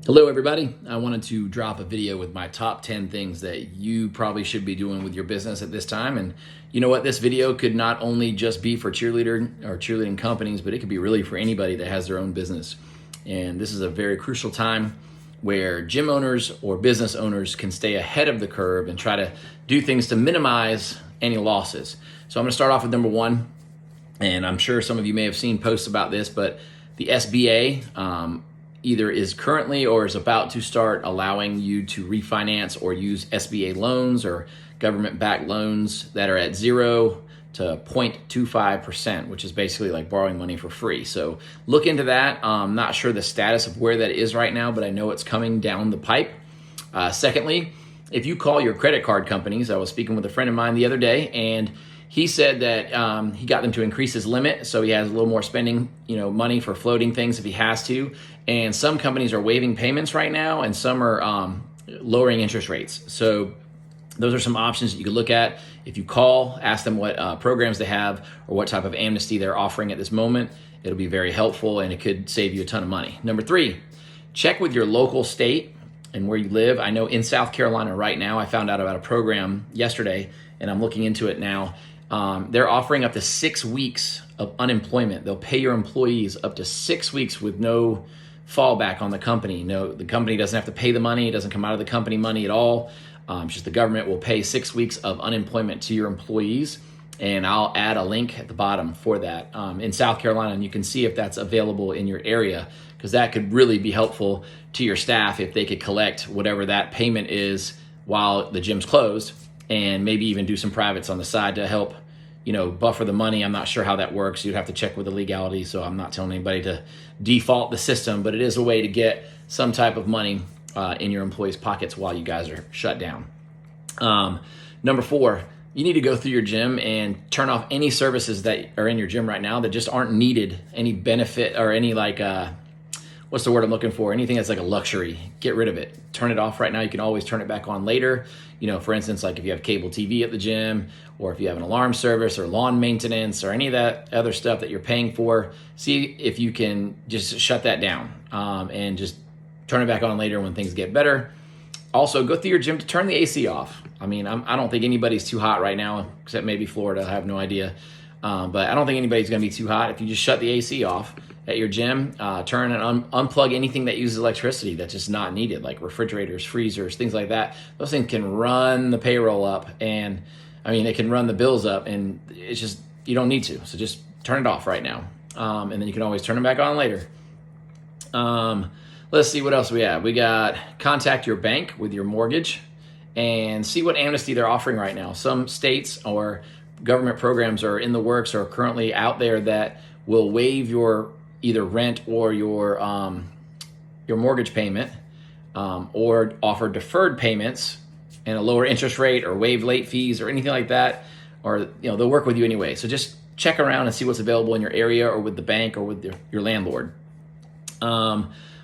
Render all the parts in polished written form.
Hello everybody. I wanted to drop a video with my top 10 things that you probably should be doing with your business at this time. And you know what? This video could not only just be for cheerleading companies, but it could be really for anybody that has their own business. And this is a very crucial time where gym owners or business owners can stay ahead of the curve and try to do things to minimize any losses. So I'm going to start off with number one, and I'm sure some of you may have seen posts about this, but the SBA either is currently or is about to start allowing you to refinance or use SBA loans or government-backed loans that are at 0 to 0.25%, which is basically like borrowing money for free. So look into that. I'm not sure the status of where that is right now, but I know it's coming down the pipe. Secondly, if you call your credit card companies, I was speaking with a friend of mine the other day, and he said that he got them to increase his limit, so he has a little more spending, money for floating things if he has to. And some companies are waiving payments right now, and some are lowering interest rates. So those are some options that you could look at. If you call, ask them what programs they have or what type of amnesty they're offering at this moment. It'll be very helpful, and it could save you a ton of money. Number three, check with your local state and where you live. I know in South Carolina right now, I found out about a program yesterday, and I'm looking into it now. They're offering up to 6 weeks of unemployment. They'll pay your employees up to 6 weeks with no fallback on the company. No, the company doesn't have to pay the money. It doesn't come out of the company money at all. Just the government will pay 6 weeks of unemployment to your employees. And I'll add a link at the bottom for that in South Carolina. And you can see if that's available in your area, because that could really be helpful to your staff if they could collect whatever that payment is while the gym's closed, and maybe even do some privates on the side to help, buffer the money. I'm not sure how that works. You'd have to check with the legality, so I'm not telling anybody to default the system, but it is a way to get some type of money in your employees' pockets while you guys are shut down. Number four, you need to go through your gym and turn off any services that are in your gym right now that just aren't needed, any benefit or any what's the word I'm looking for? Anything that's like a luxury, get rid of it. Turn it off right now. You can always turn it back on later. For instance, like if you have cable TV at the gym, or if you have an alarm service or lawn maintenance or any of that other stuff that you're paying for, see if you can just shut that down and just turn it back on later when things get better. Also, go through your gym to turn the AC off. I don't think anybody's too hot right now, except maybe Florida. I have no idea. But I don't think anybody's going to be too hot. If you just shut the AC off at your gym, turn and unplug anything that uses electricity that's just not needed, like refrigerators, freezers, things like that. Those things can run the payroll up, and it can run the bills up, and it's just, you don't need to. So just turn it off right now. And then you can always turn them back on later. Let's see what else we have. We got contact your bank with your mortgage and see what amnesty they're offering right now. Some states or government programs are in the works or currently out there that will waive your either rent or your mortgage payment, or offer deferred payments and a lower interest rate, or waive late fees or anything like that, or they'll work with you anyway. So just check around and see what's available in your area or with the bank or with your landlord.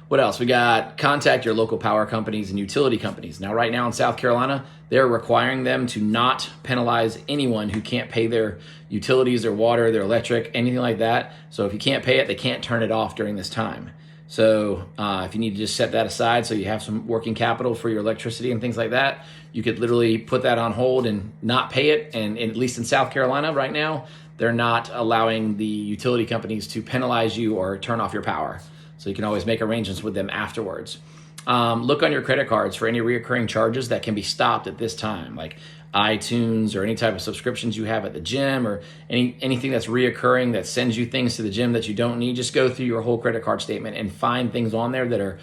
What else? We got contact your local power companies and utility companies. Now, right now in South Carolina, they're requiring them to not penalize anyone who can't pay their utilities, their water, their electric, anything like that. So if you can't pay it, they can't turn it off during this time. So if you need to just set that aside so you have some working capital for your electricity and things like that, you could literally put that on hold and not pay it. And at least in South Carolina right now, they're not allowing the utility companies to penalize you or turn off your power. So you can always make arrangements with them afterwards. Look on your credit cards for any recurring charges that can be stopped at this time, like iTunes or any type of subscriptions you have at the gym, or anything that's reoccurring that sends you things to the gym that you don't need. Just go through your whole credit card statement and find things on there that are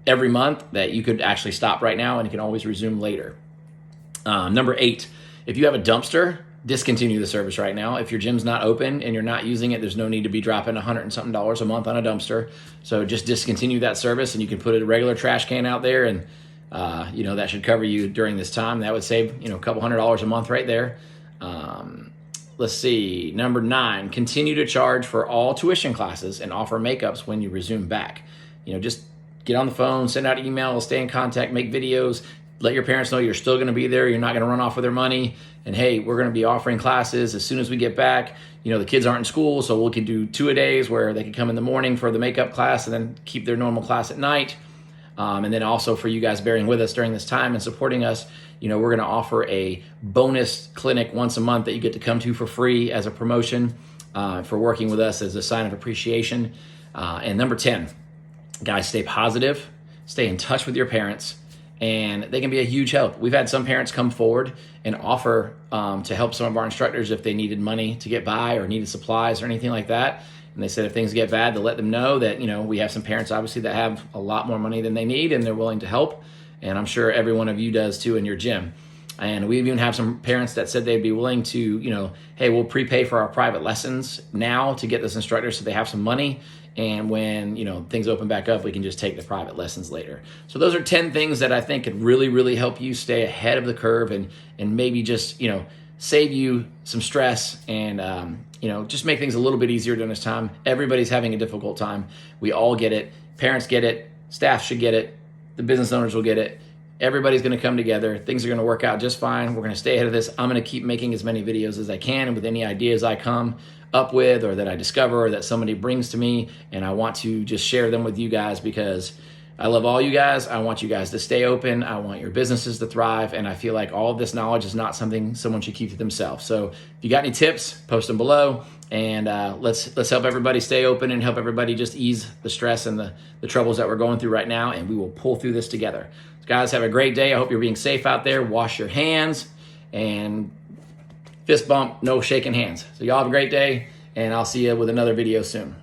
every month that you could actually stop right now and you can always resume later. Number 8, if you have a dumpster, discontinue the service right now. If your gym's not open and you're not using it, there's no need to be dropping $100 and something a month on a dumpster. So just discontinue that service, and you can put a regular trash can out there, and that should cover you during this time. That would save a couple $100 a month right there. Let's see. Number 9, continue to charge for all tuition classes and offer makeups when you resume back. Just get on the phone, send out emails, stay in contact, make videos. Let your parents know you're still going to be there. You're not going to run off with their money. And hey, we're going to be offering classes as soon as we get back. The kids aren't in school, so we can do 2-a-days where they can come in the morning for the makeup class and then keep their normal class at night. And then also for you guys bearing with us during this time and supporting us, we're going to offer a bonus clinic once a month that you get to come to for free as a promotion for working with us as a sign of appreciation. And number 10, guys, stay positive, stay in touch with your parents, and they can be a huge help. We've had some parents come forward and offer to help some of our instructors if they needed money to get by or needed supplies or anything like that. And they said if things get bad, to let them know that, we have some parents obviously that have a lot more money than they need and they're willing to help. And I'm sure every one of you does too in your gym. And we even have some parents that said they'd be willing to, hey, we'll prepay for our private lessons now to get those instructors so they have some money. And when, things open back up, we can just take the private lessons later. So those are 10 things that I think could really, really help you stay ahead of the curve and maybe just, save you some stress and, just make things a little bit easier during this time. Everybody's having a difficult time. We all get it. Parents get it. Staff should get it. The business owners will get it. Everybody's going to come together. Things are going to work out just fine. We're going to stay ahead of this. I'm going to keep making as many videos as I can, and with any ideas I come up with or that I discover or that somebody brings to me, and I want to just share them with you guys because I love all you guys. I want you guys to stay open. I want your businesses to thrive, and I feel like all of this knowledge is not something someone should keep to themselves. So if you got any tips, post them below, and let's help everybody stay open and help everybody just ease the stress and the troubles that we're going through right now, and we will pull through this together. So guys, have a great day. I hope you're being safe out there. Wash your hands and fist bump, no shaking hands. So y'all have a great day, and I'll see you with another video soon.